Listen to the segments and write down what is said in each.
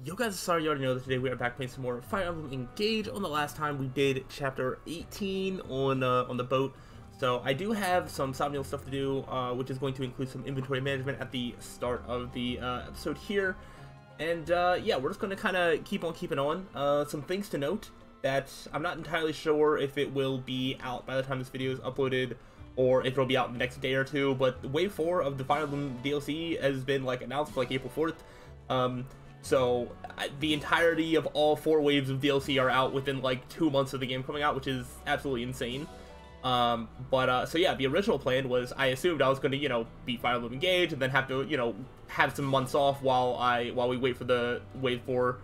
Yo guys, sorry you already know that today we are back playing some more Fire Emblem Engage. On the last time we did chapter 18 on the boat. So I do have some Somnial stuff to do, which is going to include some inventory management at the start of the episode here. And yeah, we're just going to kind of keep on keeping on. Some things to note that I'm not entirely sure if it will be out by the time this video is uploaded, or if it'll be out in the next day or two, but Wave 4 of the Fire Emblem DLC has been like announced for like April 4th. So the entirety of all 4 waves of DLC are out within like 2 months of the game coming out, which is absolutely insane. So yeah, the original plan was I assumed I was going to, beat Fire Emblem Engage and then have to, have some months off while we wait for the Wave 4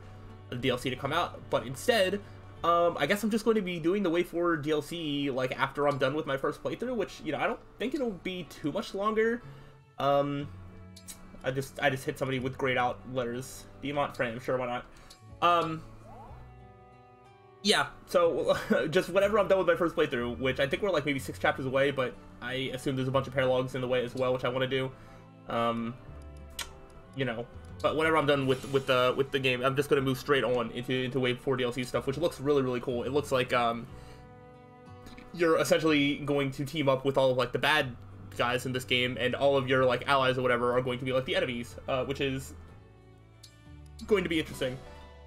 DLC to come out. But instead, I guess I'm just going to be doing the Wave 4 DLC like after I'm done with my first playthrough, which, I don't think it'll be too much longer. I just hit somebody with grayed out letters. Diamant frame, sure, why not? Yeah, so just whenever I'm done with my first playthrough, which I think we're like maybe 6 chapters away, but I assume there's a bunch of paralogs in the way as well, which I want to do. But whenever I'm done with the game, I'm just gonna move straight on into Wave 4 DLC stuff, which looks really cool. It looks like you're essentially going to team up with all of like the bad guys in this game, and all of your like allies or whatever are going to be like the enemies, which is going to be interesting.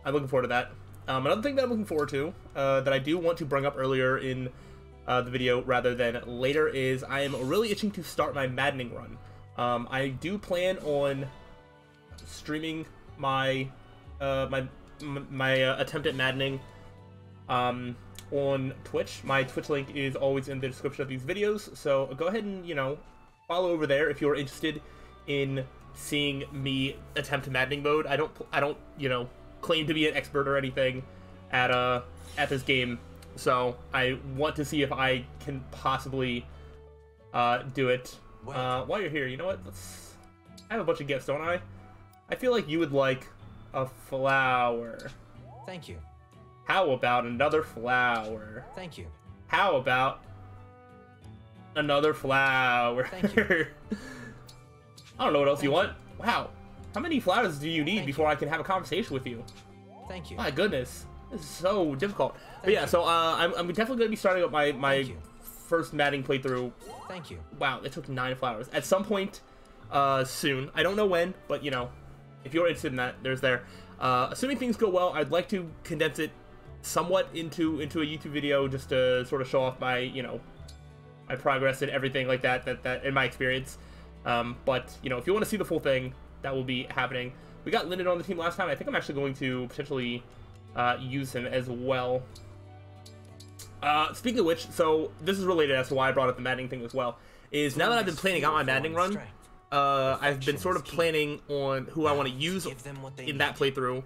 I'm looking forward to that. Another thing that I'm looking forward to, that I do want to bring up earlier in the video rather than later, is I am really itching to start my maddening run. I do plan on streaming my my attempt at maddening on Twitch. My Twitch link is always in the description of these videos, so go ahead and follow over there if you're interested in seeing me attempt maddening mode. I don't claim to be an expert or anything at this game, so I want to see if I can possibly do it. While you're here, you know what? I have a bunch of gifts, don't I? I feel like you would like a flower. Thank you. How about another flower? Thank you. How about another flower? Thank you. I don't know what else you want. Wow. How many flowers do you need before I can have a conversation with you? Thank you. My goodness. This is so difficult. But yeah, so I'm definitely going to be starting up my first Madding playthrough. Thank you. Wow, it took 9 flowers. At some point soon. I don't know when, but if you're interested in that, there's there. Assuming things go well, I'd like to condense it somewhat into a YouTube video, just to sort of show off my my progress and everything like that in my experience. But if you want to see the full thing, that will be happening. We got Linden on the team last time. I think I'm actually going to potentially use him as well. Speaking of which, so this is related as to why I brought up the maddening thing as well, is now that I've been planning out my maddening run, I've been sort of planning on who I want to use in that playthrough,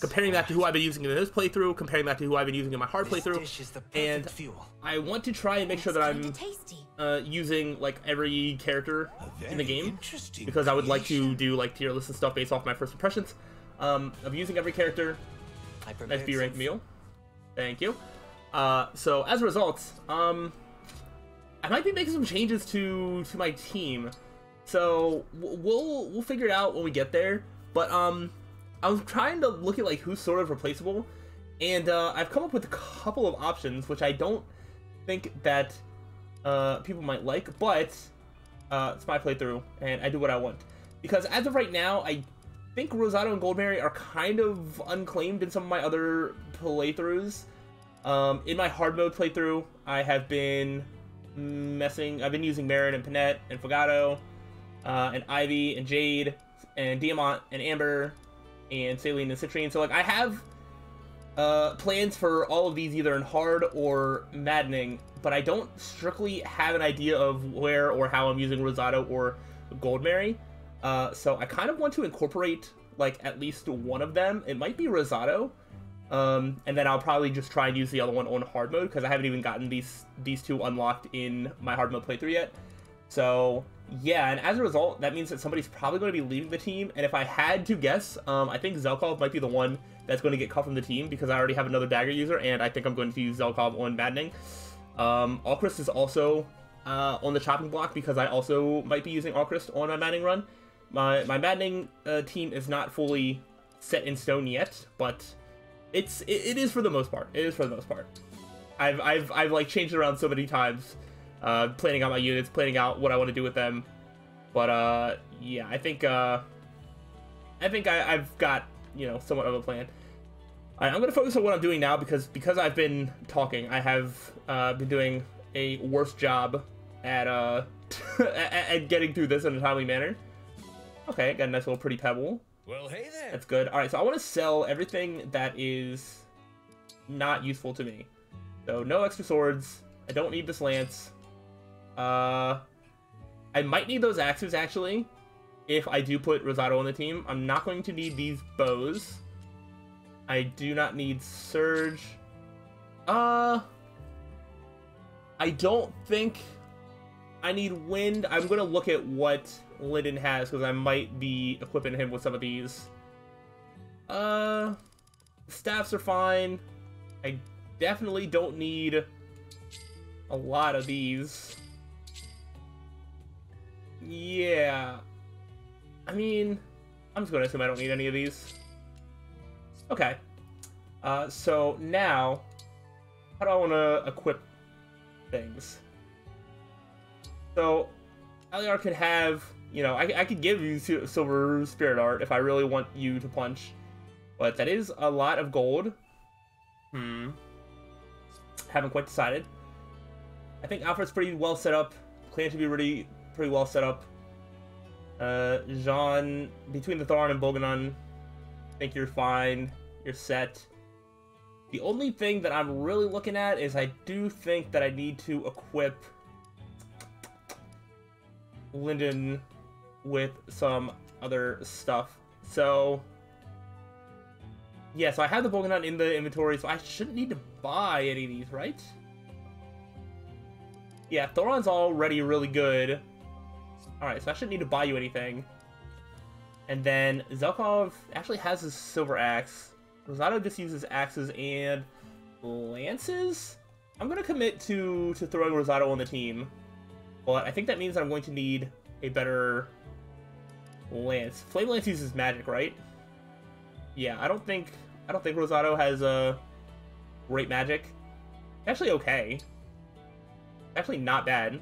comparing that to who I've been using in this playthrough, comparing that to who I've been using in my hard playthrough, and I want to try and make sure that I'm using like every character in the game, because I would like to do like tier lists and stuff based off my first impressions of using every character. Nice B rank meal, thank you. So as a result, I might be making some changes to my team. So we'll figure it out when we get there. But I was trying to look at like who's sort of replaceable, and I've come up with a couple of options which I don't think that people might like, but it's my playthrough and I do what I want. Because as of right now, I think Rosado and Goldberry are kind of unclaimed in some of my other playthroughs. In my hard mode playthrough, I've been using Marin and Panette and Fogado, and Ivy and Jade and Diamant and Amber and Saline and Citrine. So like I have plans for all of these either in hard or maddening, but I don't strictly have an idea of where or how I'm using Rosado or Goldberry. So I kind of want to incorporate like at least one of them. It might be Rosado, and then I'll probably just try and use the other one on hard mode, because I haven't even gotten these 2 unlocked in my hard mode playthrough yet. So yeah, and as a result, that means that somebody's probably going to be leaving the team, and if I had to guess, I think Zelkov might be the one that's going to get cut from the team, because I already have another dagger user, and I think I'm going to use Zelkov on maddening. Alchrist is also on the chopping block, because I also might be using Alchrist on my maddening run. My maddening team is not fully set in stone yet, but it is for the most part. It is for the most part. I've like changed it around so many times, planning out my units, planning out what I want to do with them. But yeah, I think I've got, you know, somewhat of a plan. I'm gonna focus on what I'm doing now because I've been talking. I have been doing a worse job at at getting through this in a timely manner. Okay, got a nice little pretty pebble. Well, hey there. That's good. All right, so I want to sell everything that is not useful to me. So no extra swords. I don't need this lance. I might need those axes actually, if I do put Rosado on the team. I'm not going to need these bows. I do not need Surge. I don't think I need Wind. I'm gonna look at what Linden has because I might be equipping him with some of these. Staffs are fine. I definitely don't need a lot of these. Yeah. I mean, I'm just gonna assume I don't need any of these. Okay. So now, how do I want to equip things? So, Aliar could have, you know, I could give you Silver Spirit Art if I really want you to punch, but that is a lot of gold. Haven't quite decided. I think Alfred's pretty well set up. Clan should be pretty well set up. Jean, between the Thoron and Boganon, I think you're fine. You're set. The only thing that I'm really looking at is I do think that I need to equip Linden with some other stuff. So, yeah, so I have the Boganon in the inventory, so I shouldn't need to buy any of these, right? Yeah, Thoron's already really good. Alright, so I shouldn't need to buy you anything. And then Zelkov actually has his silver axe. Rosado just uses axes and lances? I'm going to commit to throwing Rosado on the team. But I think that means I'm going to need a better lance. Flame Lance uses magic, right? Yeah, I don't think Rosado has a great magic. Actually okay. Actually not bad.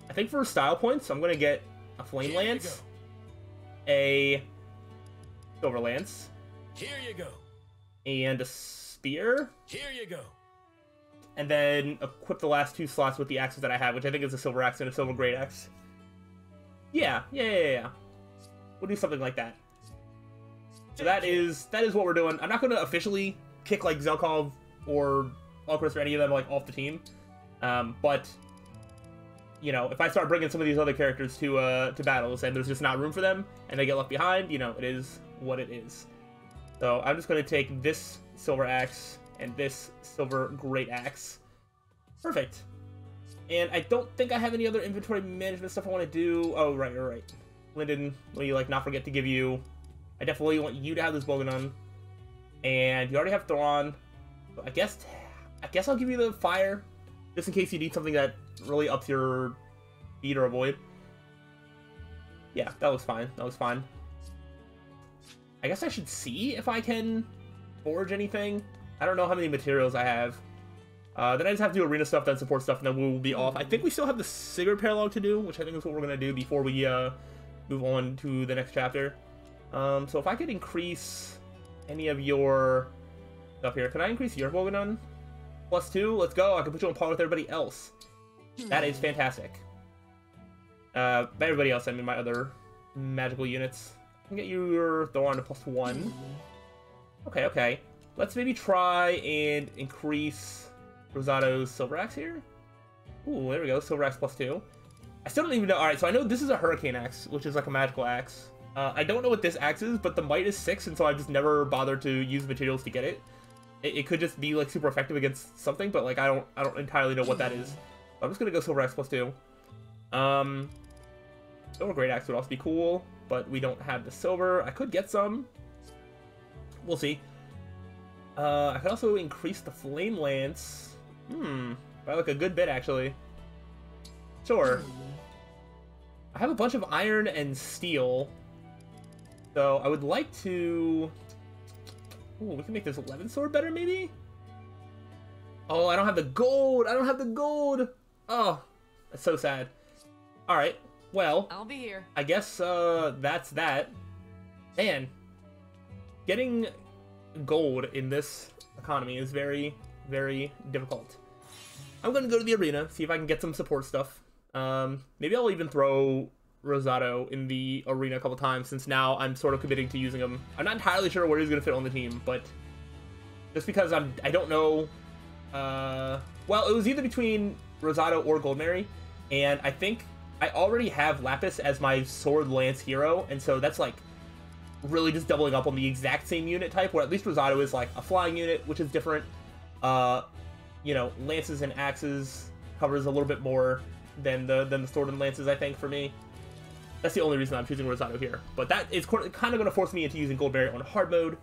I think for style points, I'm going to get a Flame Lance, a Silver Lance. Here you go. And a spear. Here you go. And then equip the last two slots with the axes that I have, which I think is a silver axe and a silver great axe. Yeah. We'll do something like that. So that is what we're doing. I'm not going to officially kick like Zelkov or Alcris or any of them like off the team, but you know, if I start bringing some of these other characters to battles and there's just not room for them and they get left behind, you know, it is what it is. So I'm just going to take this silver axe and this silver great axe. Perfect. And I don't think I have any other inventory management stuff I want to do. Oh, right. Linden, let me like not forget to give you. I definitely want you to have this Boganon. And you already have Thoron. So I guess I'll give you the fire, just in case you need something that really ups your speed or avoid. Yeah, that looks fine. I guess I should see if I can forge anything. I don't know how many materials I have. Then I just have to do arena stuff, then support stuff, and then we'll be off. I think we still have the Sigurd Paralogue to do, which I think is what we're going to do before we move on to the next chapter. So if I could increase any of your stuff here. Can I increase your Boganon? +2? Let's go. I can put you on par with everybody else. That is fantastic. By everybody else, I mean my other magical units. I can get you your Thoron to +1. Okay. Let's maybe try and increase Rosado's Silver Axe here. Ooh, there we go. Silver Axe +2. I still don't even know. Alright, so I know this is a Hurricane Axe, which is like a magical axe. I don't know what this axe is, but the might is 6, and so I've just never bothered to use materials to get it. It could just be like super effective against something, but like I don't entirely know what that is. I'm just gonna go Silver Axe +2. Silver Great Axe would also be cool, but we don't have the silver. I could get some. We'll see. I could also increase the Flame Lance. By like a good bit, actually. Sure. I have a bunch of iron and steel. So I would like to Ooh, we can make this 11 sword better, maybe? Oh, I don't have the gold. I don't have the gold. Oh, that's so sad. All right. Well, I'll be here. I guess that's that. Man, getting gold in this economy is very, very difficult. I'm gonna go to the arena, see if I can get some support stuff. Maybe I'll even throw Rosado in the arena a couple times, since now I'm sort of committing to using him. I'm not entirely sure where he's gonna fit on the team, but just because I don't know. Well, it was either between Rosado or Goldberry, and I think I already have Lapis as my sword lance hero, and so that's like really just doubling up on the exact same unit type, where at least Rosado is like a flying unit, which is different. You know, lances and axes covers a little bit more than the sword and lances, I think, for me. That's the only reason I'm choosing Rosado here. But that is kind of going to force me into using Goldberry on hard mode,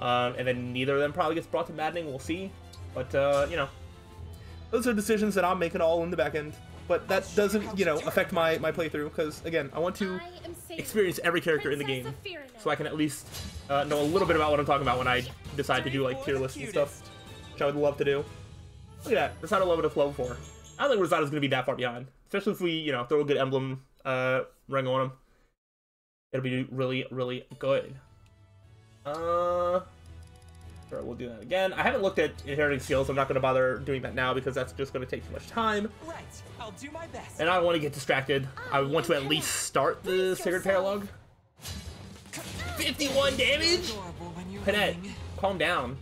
and then neither of them probably gets brought to maddening. We'll see. But, you know, those are decisions that I'm making all in the back end. But that doesn't, you know, affect my playthrough, because, again, I want to experience every character in the game, so I can at least know a little bit about what I'm talking about when I decide to do, like, tier lists and stuff, which I would love to do. Look at that. Rosado leveled to level 4. I don't think Rosado's going to be that far behind, especially if we, you know, throw a good Emblem ring on him. It'll be really, really good. Sure, we'll do that again. I haven't looked at inheriting skills. I'm not going to bother doing that now because that's just going to take too much time. Right, I'll do my best. And I don't want to get distracted. I want to at least start the Sacred Paralogue. 51 damage? Panette, calm down.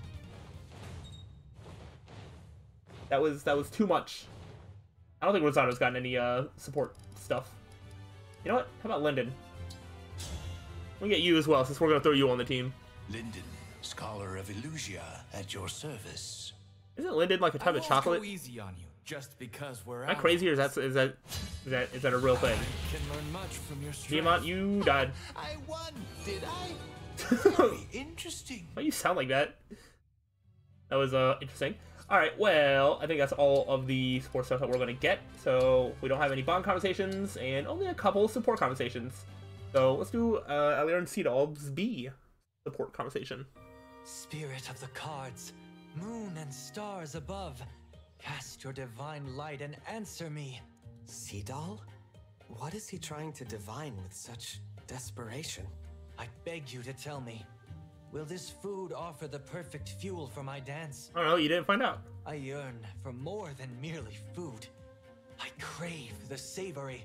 That was too much. I don't think Rosado's gotten any support stuff. You know what? How about Linden? We'll get you as well, since we're going to throw you on the team. Linden, scholar of Illusia, at your service. Isn't Linden like a type of chocolate? Go easy on you, just because we're Am I crazy, or is that a real thing? I can learn much from your strength. Tiamat, you died. I won, did I? Very interesting. Why you sound like that? That was interesting. Alright, well, I think that's all of the support stuff that we're going to get. So, we don't have any bond conversations, and only a couple support conversations. So, let's do Alier and Seedal's B support conversation. Spirit of the cards, moon and stars above, cast your divine light and answer me. Seedal? What is he trying to divine with such desperation? I beg you to tell me. Will this food offer the perfect fuel for my dance? I don't know, you didn't find out. I yearn for more than merely food. I crave the savory.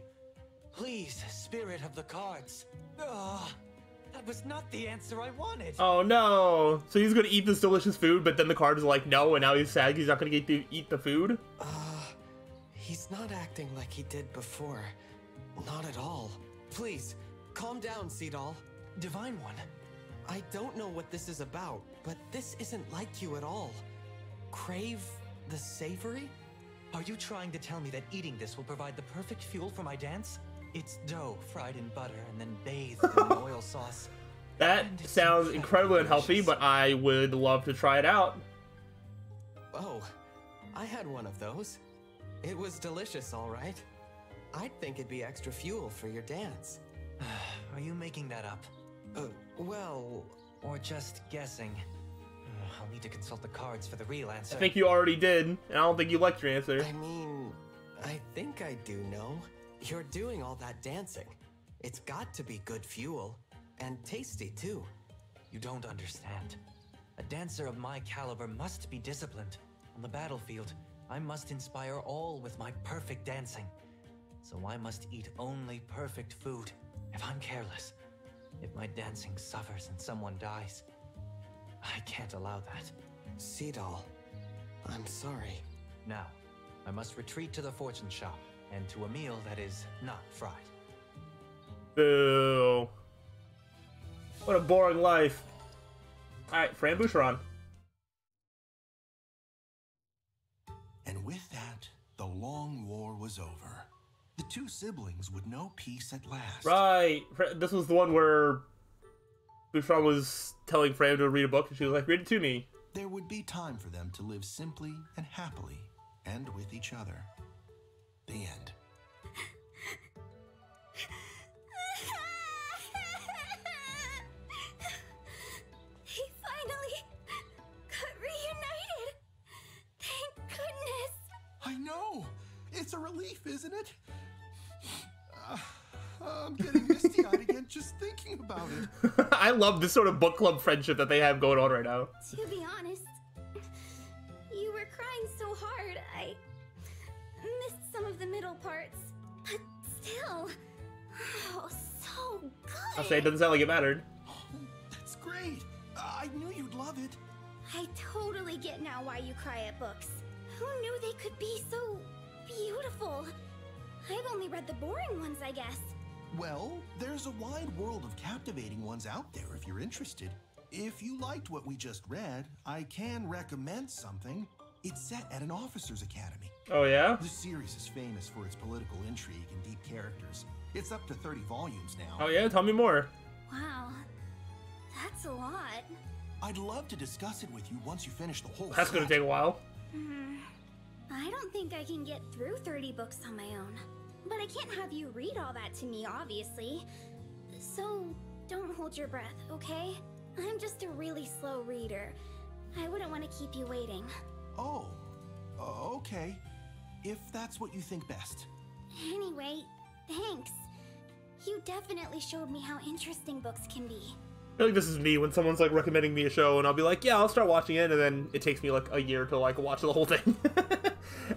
Please, spirit of the cards. That was not the answer I wanted. Oh no! So he's gonna eat this delicious food, but then the card is like, no, and now he's sad he's not gonna get to eat the food? He's not acting like he did before. Not at all. Please, calm down, Seedal. Divine One. I don't know what this is about, but this isn't like you at all. Crave the savory? Are you trying to tell me that eating this will provide the perfect fuel for my dance? It's dough fried in butter and then bathed in oil sauce. That sounds incredibly unhealthy, but I would love to try it out. Oh, I had one of those. It was delicious, all right. I'd think it'd be extra fuel for your dance. Are you making that up? Well... Or just guessing? I'll need to consult the cards for the real answer. I think you already did, and I don't think you liked your answer. I mean, I think I do know. You're doing all that dancing. It's got to be good fuel. And tasty, too. You don't understand. A dancer of my caliber must be disciplined. On the battlefield, I must inspire all with my perfect dancing. So I must eat only perfect food. If I'm careless, if my dancing suffers and someone dies, I can't allow that. Seedal, I'm sorry. Now, I must retreat to the fortune shop and to a meal that is not fried. Boo. What a boring life. Alright, Fran Boucheron. And with that, the long war was over. The two siblings would know peace at last. Right. This was the one where Boucheron was telling Fran to read a book, and she was like, read it to me. There would be time for them to live simply and happily, and with each other. The end. He finally I love this sort of book club friendship that they have going on right now. To be honest, you were crying so hard, I missed some of the middle parts. But still, oh, so good. I'll say it doesn't sound like it mattered. Oh, that's great. I knew you'd love it. I totally get now why you cry at books. Who knew they could be so beautiful? I've only read the boring ones, I guess. Well, there's a wide world of captivating ones out there if you're interested. If you liked what we just read, I can recommend something. It's set at an officer's academy. Oh, yeah? The series is famous for its political intrigue and deep characters. It's up to 30 volumes now. Oh, yeah? Tell me more. Wow, that's a lot. I'd love to discuss it with you once you finish the whole That's gonna take a while. I don't think I can get through 30 books on my own. But I can't have you read all that to me, obviously. So, don't hold your breath, okay? I'm just a really slow reader. I wouldn't want to keep you waiting. Oh, okay. If that's what you think best. Anyway, thanks. You definitely showed me how interesting books can be. I feel like this is me when someone's like recommending me a show and I'll be like, yeah, I'll start watching it, and then it takes me like a year to like watch the whole thing.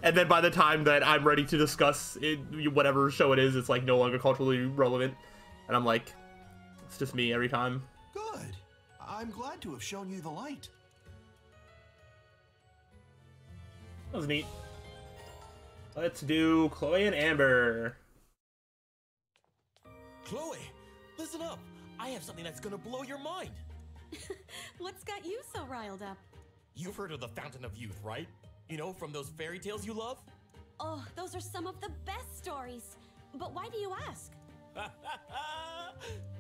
And then by the time that I'm ready to discuss it, whatever show it is, it's like no longer culturally relevant. And I'm like, it's just me every time. Good. I'm glad to have shown you the light. That was neat. Let's do Chloe and Amber. Chloe, listen up. I have something that's gonna blow your mind. What's got you so riled up? You've heard of the Fountain of Youth, right? You know, from those fairy tales you love? Oh, those are some of the best stories. But why do you ask?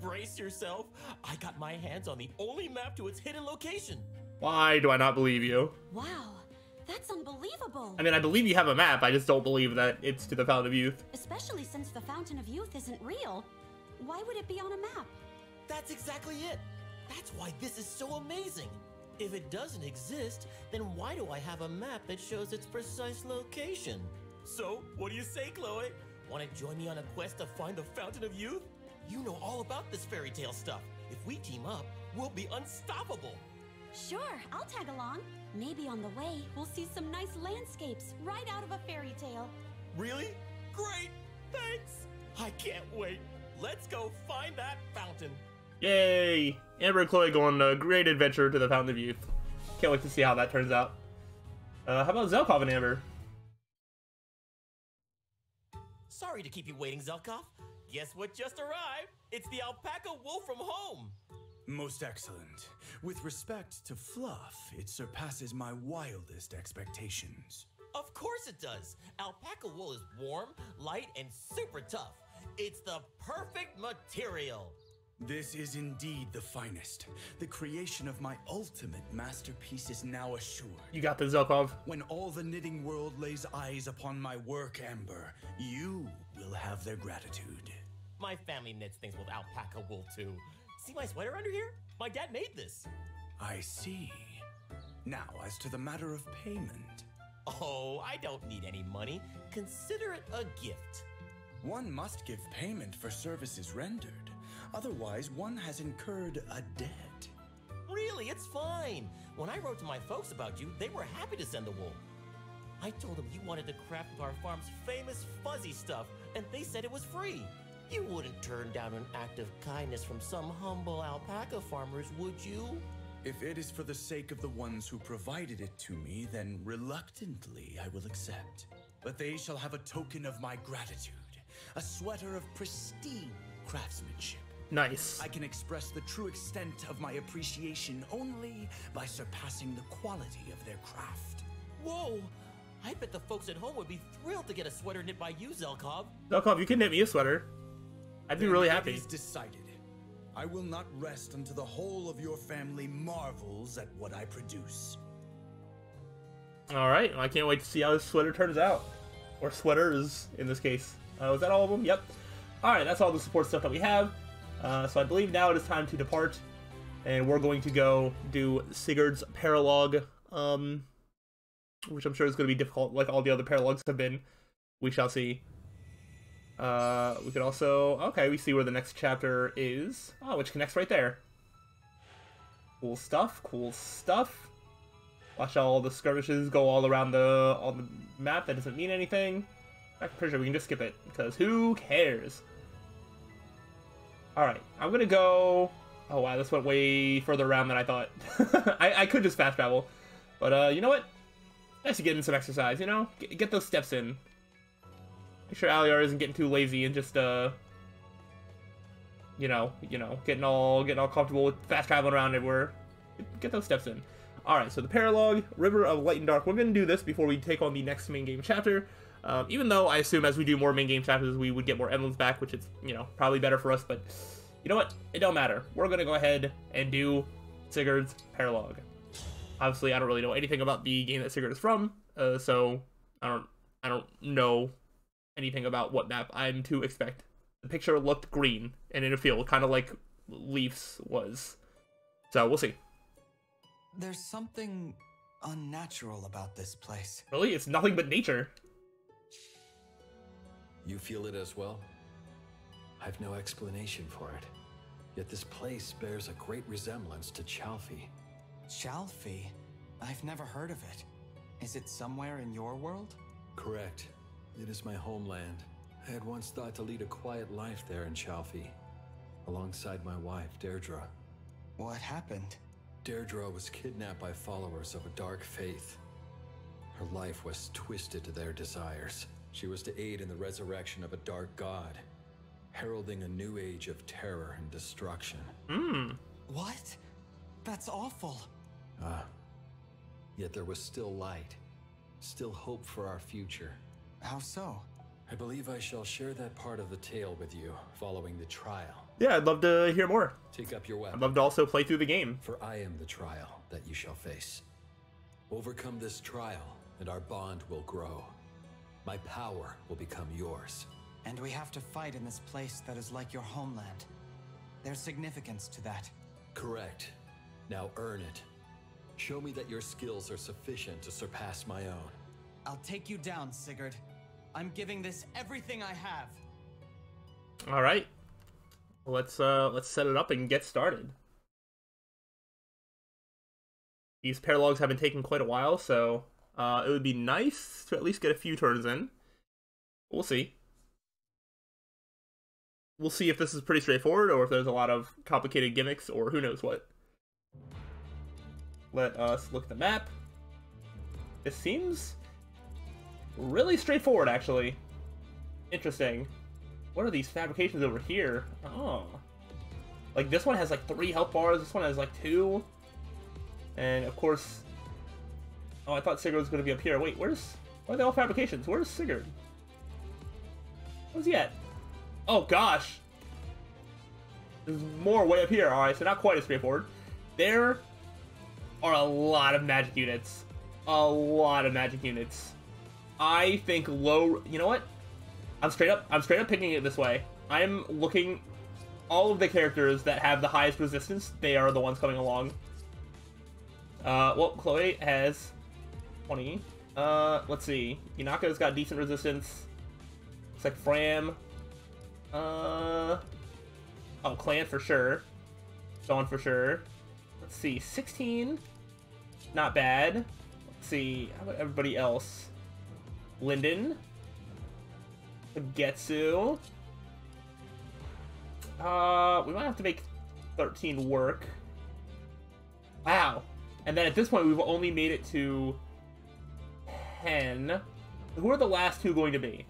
Brace yourself. I got my hands on the only map to its hidden location. Why do I not believe you? Wow, that's unbelievable. I mean, I believe you have a map, I just don't believe that it's to the Fountain of Youth. Especially since the Fountain of Youth isn't real. Why would it be on a map? That's exactly it. That's why this is so amazing. If it doesn't exist, then why do I have a map that shows its precise location? So, what do you say, Chloe? Want to join me on a quest to find the Fountain of Youth? You know all about this fairy tale stuff. If we team up, we'll be unstoppable. Sure, I'll tag along. Maybe on the way, we'll see some nice landscapes right out of a fairy tale. Really? Great! Thanks! I can't wait. Let's go find that fountain. Yay! Amber and Chloe go on a great adventure to the Fountain of Youth. Can't wait to see how that turns out. How about Zelkov and Amber? Sorry to keep you waiting, Zelkov. Guess what just arrived? It's the alpaca wolf from home. Most excellent. With respect to fluff, it surpasses my wildest expectations. Of course it does. Alpaca wool is warm, light, and super tough. It's the perfect material. This is indeed the finest. The creation of my ultimate masterpiece is now assured. You got this, Zelkov. When all the knitting world lays eyes upon my work, Amber, you will have their gratitude. My family knits things with alpaca wool too. See my sweater under here? My dad made this. I see. Now, as to the matter of payment. Oh, I don't need any money. Consider it a gift. One must give payment for services rendered. Otherwise, one has incurred a debt. Really, it's fine. When I wrote to my folks about you, they were happy to send the wool. I told them you wanted to craft our farm's famous fuzzy stuff, and they said it was free. You wouldn't turn down an act of kindness from some humble alpaca farmers, would you? If it is for the sake of the ones who provided it to me, then reluctantly I will accept. But they shall have a token of my gratitude. A sweater of pristine craftsmanship. Nice. I can express the true extent of my appreciation only by surpassing the quality of their craft. Whoa! I bet the folks at home would be thrilled to get a sweater knit by you, Zelkov. Zelkov, you can knit me a sweater. I'd be really happy. It is decided. I will not rest until the whole of your family marvels at what I produce. Alright, I can't wait to see how this sweater turns out. Or sweaters, in this case. Was that all of them? Yep. Alright, that's all the support stuff that we have. So I believe now it is time to depart. And we're going to go do Sigurd's Paralogue. Which I'm sure is going to be difficult, like all the other Paralogues have been. We shall see. We could also... Okay, we see where the next chapter is. Oh, which connects right there. Cool stuff, cool stuff. Watch all the skirmishes go all around the map. That doesn't mean anything. I'm pretty sure we can just skip it, because who cares? Alright, I'm gonna go... Oh wow, this went way further around than I thought. I could just fast travel. But you know what? Nice to get in some exercise, you know? Get those steps in. Make sure Aliar isn't getting too lazy and just, you know, getting all comfortable with fast traveling around everywhere. Get those steps in. Alright, so the Paralogue, River of Light and Dark. We're going to do this before we take on the next main game chapter. Even though I assume as we do more main game chapters, we would get more emblems back, which is, you know, probably better for us, but you know what? It don't matter. We're going to go ahead and do Sigurd's Paralogue. Obviously, I don't really know anything about the game that Sigurd is from, so I don't know anything about what map I'm to expect. The picture looked green and in a field, kind of like Leaf's was. So, we'll see. There's something unnatural about this place. Really? It's nothing but nature. You feel it as well? I've no explanation for it. Yet this place bears a great resemblance to Chalfie. Chalfie? I've never heard of it. Is it somewhere in your world? Correct. It is my homeland. I had once thought to lead a quiet life there in Chalfie, alongside my wife, Deirdre. What happened? Deirdre was kidnapped by followers of a dark faith. Her life was twisted to their desires. She was to aid in the resurrection of a dark god, heralding a new age of terror and destruction. What? That's awful. Yet there was still light, still hope for our future. How so? I believe I shall share that part of the tale with you following the trial. Yeah, I'd love to hear more. Take up your weapon. I'd love to also play through the game. For I am the trial that you shall face. Overcome this trial, and our bond will grow. My power will become yours. And we have to fight in this place that is like your homeland. There's significance to that. Correct. Now earn it. Show me that your skills are sufficient to surpass my own. I'll take you down, Sigurd. I'm giving this everything I have. All right. Let's set it up and get started. These paralogs have been taking quite a while, so it would be nice to at least get a few turns in. We'll see. We'll see if this is pretty straightforward or if there's a lot of complicated gimmicks or who knows what. Let us look at the map. It seems really straightforward, actually. Interesting. What are these fabrications over here? Oh. Like, this one has, like, 3 health bars. This one has, like, 2. And, of course... Oh, I thought Sigurd was going to be up here. Wait, why are they all fabrications? Where's Sigurd? Where's he at? Oh, gosh. There's more way up here. Alright, so not quite as straightforward. There are a lot of magic units. A lot of magic units. I think low... You know what? I'm straight up picking it this way. I'm looking... All of the characters that have the highest resistance, they are the ones coming along. Well, Chloe has 20. Let's see. Inaka's got decent resistance. Looks like Fram. Oh, Clan for sure. Dawn for sure. Let's see. 16. Not bad. Let's see. How about everybody else? Linden. Getsu. We might have to make 13 work. Wow. And then at this point, we've only made it to 10. Who are the last 2 going to be?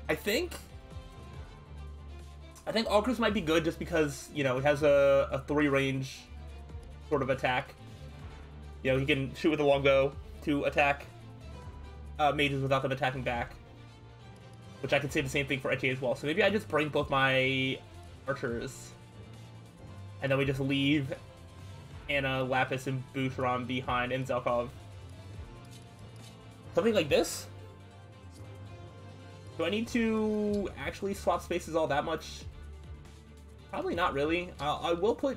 I think Alcrus might be good just because, you know, it has a 3-range sort of attack. You know, he can shoot with a longbow to attack mages without them attacking back. Which I could say the same thing for Etche as well. So maybe I just bring both my archers. And then we just leave Anna, Lapis, and Boucheron behind, and Zelkov. Something like this? Do I need to actually swap spaces all that much? Probably not really. I will put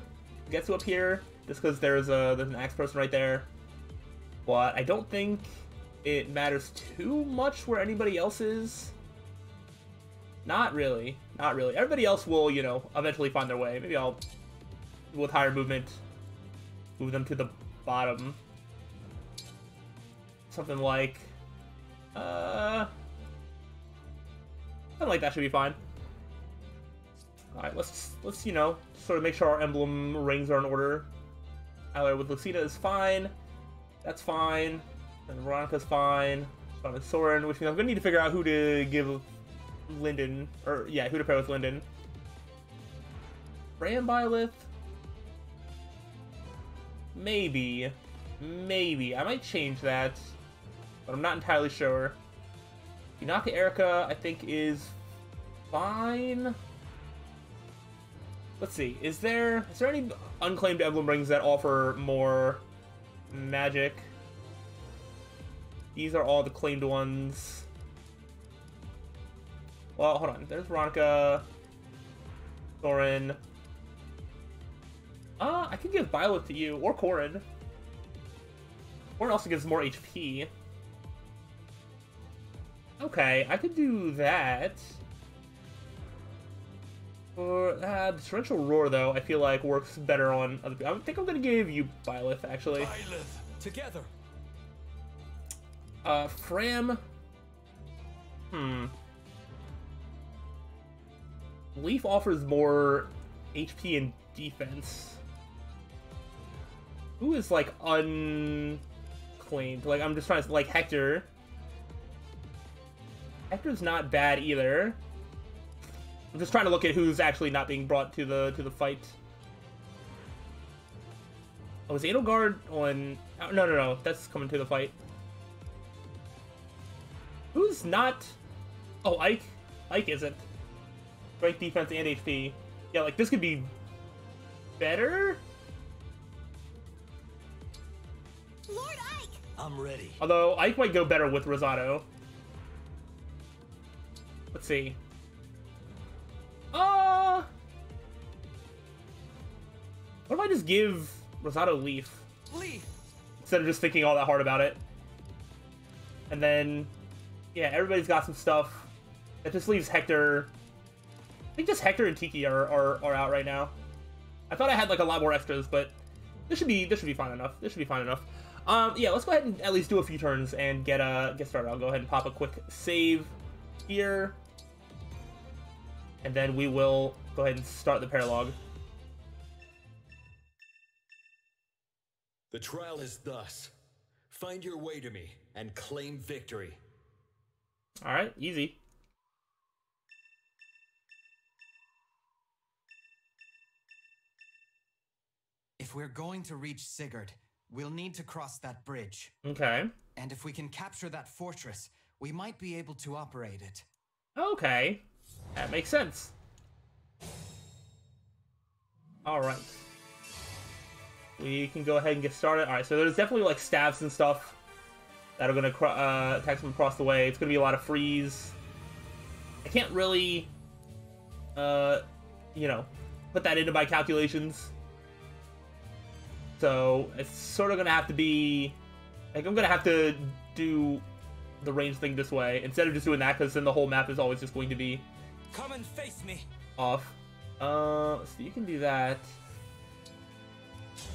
Getsu up here, just because there's an axe person right there. But I don't think it matters too much where anybody else is. Not really. Not really. Everybody else will, you know, eventually find their way. Maybe I'll, with higher movement, move them to the bottom. Something like, something like that should be fine. All right, let's you know, sort of make sure our emblem rings are in order. Ally with Lucina is fine. That's fine. And Veronica's fine. So is Soren, which means I'm gonna need to figure out who to give Linden, or yeah, who to pair with Linden. Brambileth? Maybe. I might change that, but I'm not entirely sure. Yunaka Erica, I think, is fine. Let's see. Is there any unclaimed emblem rings that offer more magic? These are all the claimed ones. Well, hold on. There's Veronica, Thorin. I could give Violet to you, or Corrin. Corrin also gives more HP. Okay, I could do that. For the torrential roar, though, I feel like works better on other people. I think I'm gonna give you Byleth, actually. Byleth, together. Fram. Leaf offers more HP and defense. Who is like unclaimed? Like I'm just trying to like Hector. Hector's not bad either. I'm just trying to look at who's actually not being brought to the fight. Oh, is Edelgard on? Oh, no, that's coming to the fight. Who's not? Oh, Ike. Ike isn't. Strength, defense, and HP. Yeah, like this could be better. Lord Ike! I'm ready. Although Ike might go better with Rosado. Let's see. What if I just give Rosado Leaf? Leaf! Instead of just thinking all that hard about it. And then, yeah, everybody's got some stuff. That just leaves Hector. I think just Hector and Tiki are out right now. I thought I had like a lot more extras, but this should be fine enough. This should be fine enough. Yeah, let's go ahead and at least do a few turns and get started. I'll go ahead and pop a quick save here. And then we will go ahead and start the Paralogue. The trial is thus. Find your way to me and claim victory. Alright, easy. If we're going to reach Sigurd, we'll need to cross that bridge. Okay. And if we can capture that fortress, we might be able to operate it. Okay. That makes sense. Alright. We can go ahead and get started. Alright, so there's definitely like staffs and stuff that are going to attack them across the way. It's going to be a lot of freeze. I can't really, you know, put that into my calculations. So it's sort of going to have to be, like, I'm going to have to do the range thing this way instead of just doing that, because then the whole map is always just going to be Come and face me. off. So you can do that.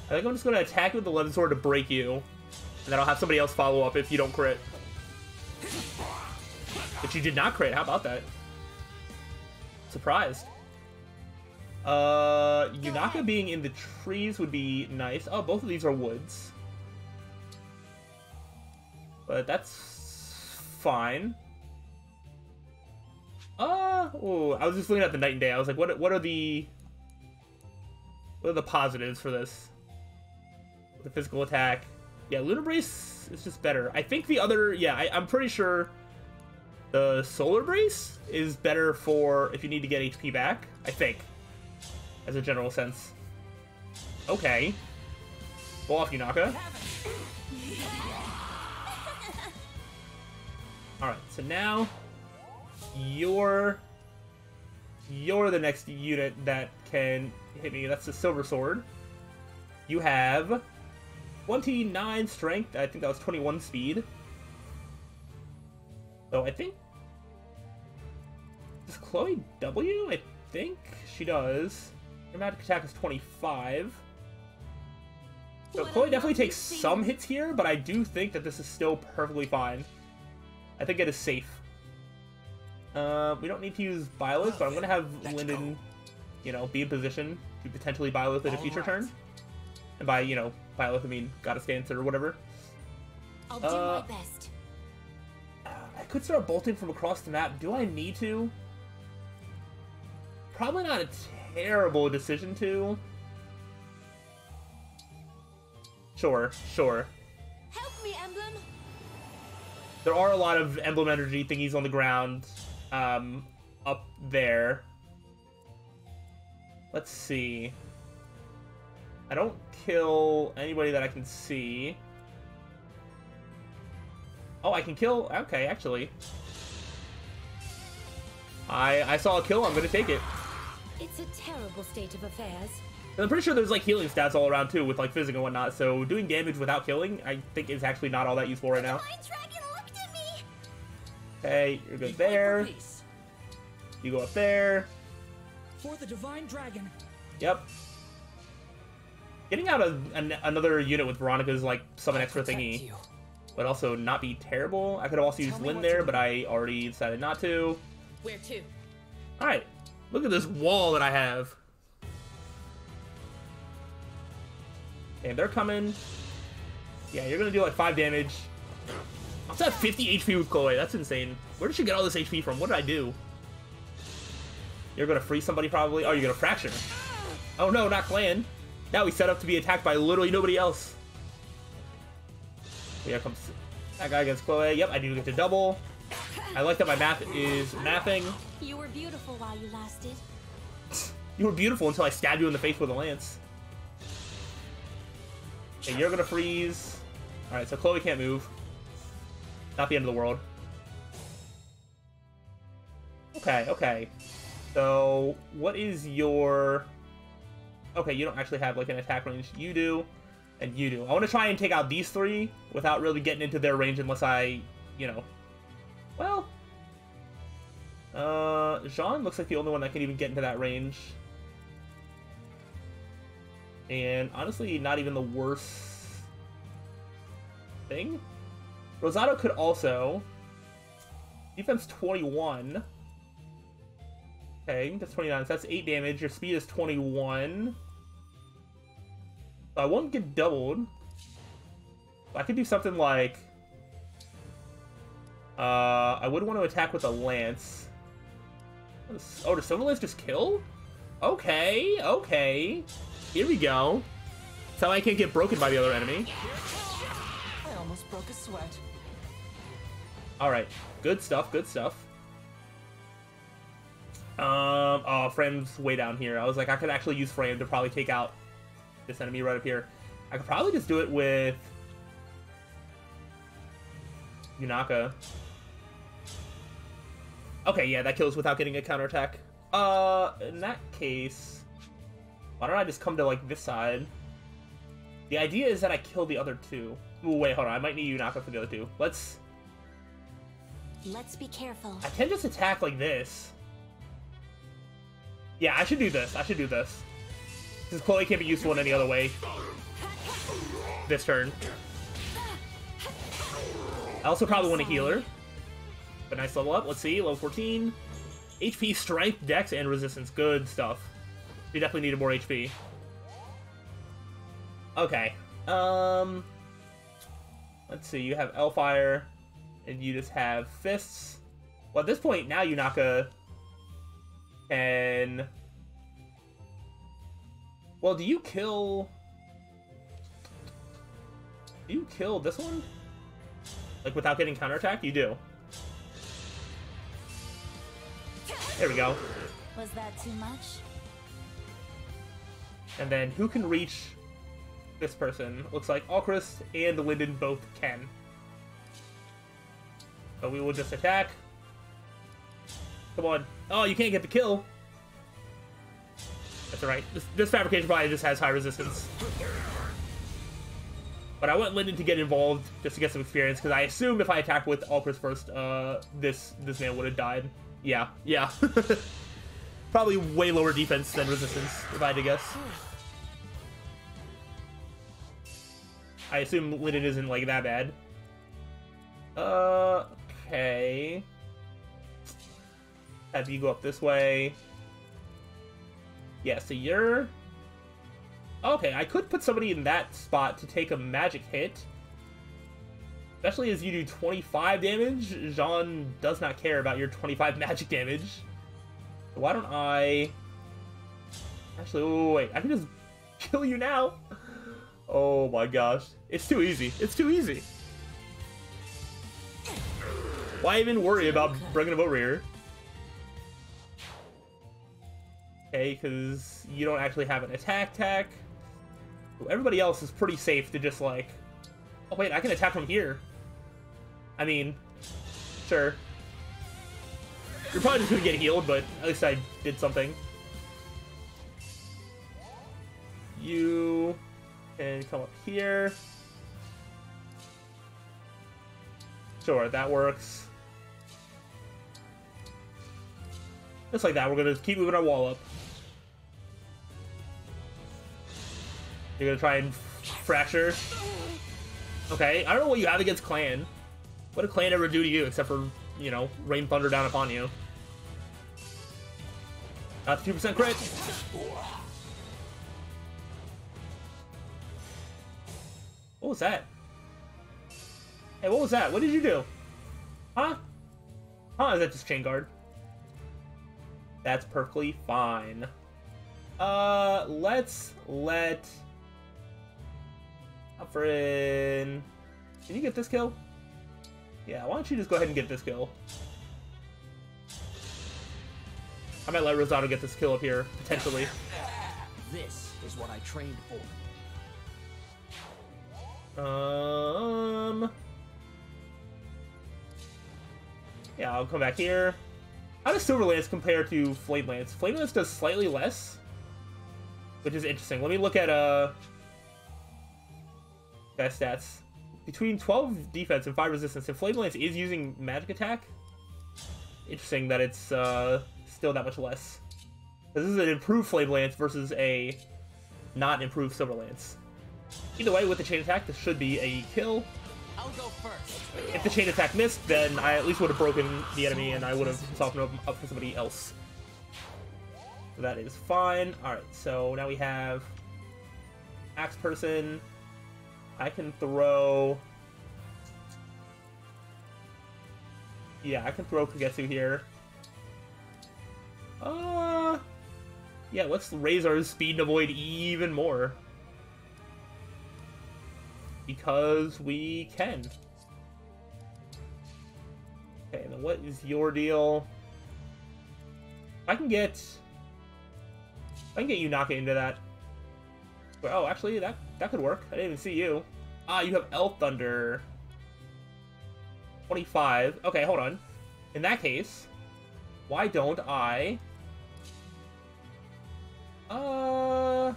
I think I'm just going to attack with the Levin Sword to break you, and then I'll have somebody else follow up if you don't crit. But you did not crit, how about that? Surprised. Yunaka being in the trees would be nice. Oh, both of these are woods. But that's fine. Oh, I was just looking at the night and day. I was like, what are the positives for this? The physical attack. Yeah, Lunar Brace is just better. I think the other, yeah, I'm pretty sure the Solar Brace is better for if you need to get HP back. I think, as a general sense. Okay. Go off, Yunaka. Alright, so now you're the next unit that can hit me. That's the Silver Sword. You have 29 strength. I think that was 21 speed. So I think... Does Chloe W? I think she does. Dramatic attack is 25. So Chloe definitely takes some hits here, but I do think that this is still perfectly fine. I think it is safe. We don't need to use Byleth, but I'm going to have Lyndon, you know, be in position to potentially Byleth in a future turn. And by, you know, Byleth, I mean Goddess Dance or whatever. I'll do my best. I could start bolting from across the map. Do I need to? Probably not a terrible decision to. Sure, sure. Help me, Emblem. There are a lot of Emblem energy thingies on the ground, up there. Let's see. I don't kill anybody that I can see. Oh, I can kill... Okay, actually. I saw a kill, I'm gonna take it. It's a terrible state of affairs. And I'm pretty sure there's, like, healing stats all around, too, with, like, fizzing and whatnot, so doing damage without killing, I think is actually not all that useful right now. My dragon looked at me. Okay, you're good there. You go up there. For the Divine Dragon. Yep. Getting out another unit with Veronica's, like, summon extra thingy would also not be terrible. I could have also used Lynn there, but I already decided not to. Where to? Alright. Look at this wall that I have. And they're coming. Yeah, you're gonna do like 5 damage. I'm still at 50 HP with Chloe. That's insane. Where did she get all this HP from? What did I do? You're gonna freeze somebody probably. Oh, you're gonna fracture. Oh no, not Clan. Now we set up to be attacked by literally nobody else. Here comes that guy against Chloe. Yep, I do get to double. I like that my math is mathing. You were beautiful while you lasted. You were beautiful until I stabbed you in the face with a lance. Okay, you're gonna freeze. Alright, so Chloe can't move. Not the end of the world. Okay, okay. So, what is your... Okay, you don't actually have, like, an attack range. You do, and you do. I want to try and take out these 3 without really getting into their range unless I, you know... Well... Jean looks like the only one that can even get into that range. And honestly, not even the worst thing. Rosado could also... Defense 21. Okay, that's 29, so that's 8 damage. Your speed is 21. So I won't get doubled. I could do something like... I would want to attack with a lance. Oh, does Silver Lance just kill? Okay, okay. Here we go. So I can't get broken by the other enemy. I almost broke a sweat. Alright, good stuff, good stuff. Oh, Frame's way down here. I was like, I could actually use Frame to probably take out this enemy right up here. I could probably just do it with Yunaka. Okay, yeah, that kills without getting a counterattack. In that case, why don't I just come to, like, this side? The idea is that I kill the other 2. Ooh, wait, hold on. I might need Yunaka for the other 2. Let's be careful. I can just attack like this. Yeah, I should do this. I should do this. Because Chloe can't be useful in any other way. This turn. I also probably want to heal her. But nice level up. Let's see. Level 14. HP, Strength, Dex, and Resistance. Good stuff. We definitely needed more HP. Okay. Let's see. You have Elfire. And you just have Fists. Well, at this point, now Yunaka can... Well, do you kill... Do you kill this one? Like, without getting counterattacked? You do. There we go. Was that too much? And then, who can reach this person? Looks like Alchrist and Lyndon both can. So we will just attack. Come on. Oh, you can't get the kill. That's alright. This fabrication probably just has high resistance. But I want Lyndon to get involved just to get some experience, because I assume if I attack with Alchrist first, this man would have died. Yeah, yeah. Probably way lower defense than resistance, if I had to guess. I assume Linden isn't, like, that bad. Okay. Have you go up this way. Yeah, so you're... Okay, I could put somebody in that spot to take a magic hit. Especially as you do 25 damage. Jean does not care about your 25 magic damage. So why don't I... Actually, wait, I can just kill you now. Oh my gosh. It's too easy. It's too easy. Why even worry about bringing him over here? Okay, because you don't actually have an attack. Everybody else is pretty safe to just like... Oh wait, I can attack from here. I mean, sure. You're probably just gonna get healed, but at least I did something. You can come up here. Sure, that works. Just like that, we're gonna keep moving our wall up. You're gonna try and fracture. Okay, I don't know what you have against Clan. What did Clan ever do to you except for, you know, rain thunder down upon you? Not 2% crit. What was that? Hey, what was that? What did you do? Huh? Huh? Is that just chain guard? That's perfectly fine. Let's let... Alfred... Can you get this kill? Yeah, why don't you just go ahead and get this kill? I might let Rosado get this kill up here, potentially. This is what I trained for. Yeah, I'll come back here. How does Silver Lance compare to Flame Lance? Flame Lance does slightly less, which is interesting. Let me look at guy's stats. Between 12 defense and 5 resistance, and Flame Lance is using magic attack. Interesting that it's still that much less. This is an improved Flame Lance versus a not improved Silver Lance. Either way, with the chain attack, this should be a kill. I'll go first. If the chain attack missed, then I at least would have broken the enemy and I would have softened him up for somebody else. So that is fine. Alright, so now we have Axe Person. I can throw... Yeah, I can throw Kagetsu here. Yeah, let's raise our speed and avoid even more. Because we can. Okay, then what is your deal? I can get Yunaka into that. Oh, actually, that could work. I didn't even see you. Ah, you have Elf Thunder. 25. Okay, hold on. In that case, why don't I... I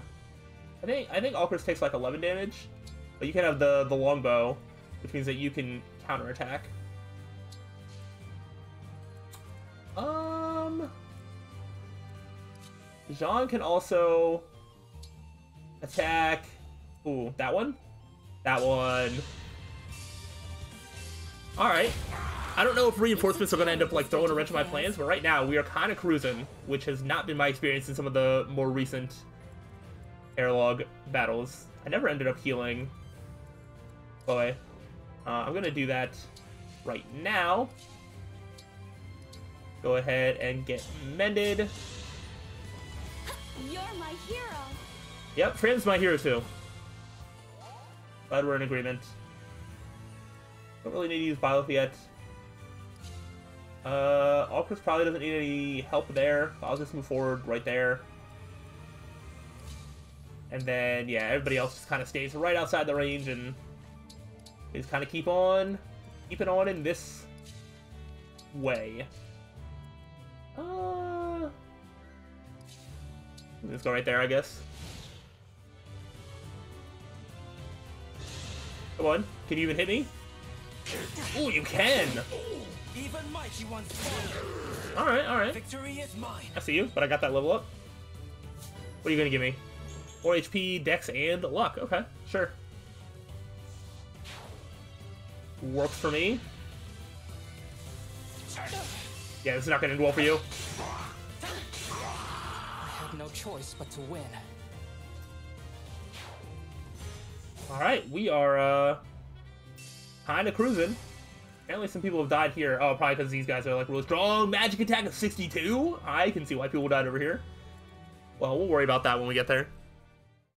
think Alkris takes like 11 damage, but you can have the longbow, which means that you can counterattack. Jean can also attack. Ooh, that one? That one. Alright. I don't know if reinforcements are going to end up like throwing a wrench in my plans, but right now we are kind of cruising, which has not been my experience in some of the more recent Paralogue battles. I never ended up healing. Boy. I'm going to do that right now. Go ahead and get mended. You're my hero. Yep, Fran's my hero too. Glad we're in agreement. Don't really need to use Byleth yet. Alkris probably doesn't need any help there. I'll just move forward right there. And then, yeah, everybody else just kind of stays right outside the range and just kind of keep on keeping on in this way. Let's go right there, I guess. Come on, can you even hit me? Ooh, you can! Even mighty ones. Alright, alright. Victory is mine. I see you, but I got that level up. What are you gonna give me? 4 HP, Dex, and Luck. Okay, sure. Works for me. Yeah, this is not going to end well for you. I have no choice but to win. Alright, we are, kind of cruising. Apparently some people have died here. Oh, probably because these guys are, like, really strong. Magic attack of 62? I can see why people died over here. Well, we'll worry about that when we get there.